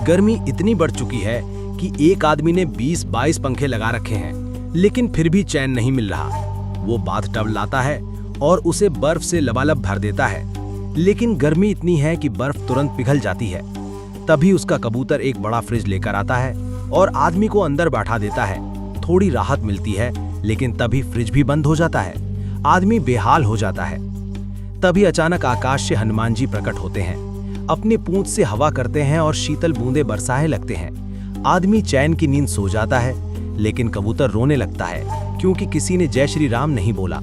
गर्मी इतनी बढ़ चुकी है कि एक आदमी ने 20-22 पंखे लगा रखे हैं, लेकिन फिर भी चैन नहीं मिल रहा। वो बाथटब लाता है और उसे बर्फ से लबालब भर देता है, लेकिन गर्मी इतनी है कि बर्फ तुरंत पिघल जाती है। तभी उसका कबूतर एक बड़ा फ्रिज लेकर आता है और आदमी को अंदर बैठा देता है। थोड़ी राहत मिलती है, लेकिन तभी फ्रिज भी बंद हो जाता है। आदमी बेहाल हो जाता है। तभी अचानक आकाश से हनुमान जी प्रकट होते हैं, अपनी पूंछ से हवा करते हैं और शीतल बूंदें बरसाने लगते हैं। आदमी चैन की नींद सो जाता है, लेकिन कबूतर रोने लगता है क्योंकि किसी ने जय श्री राम नहीं बोला।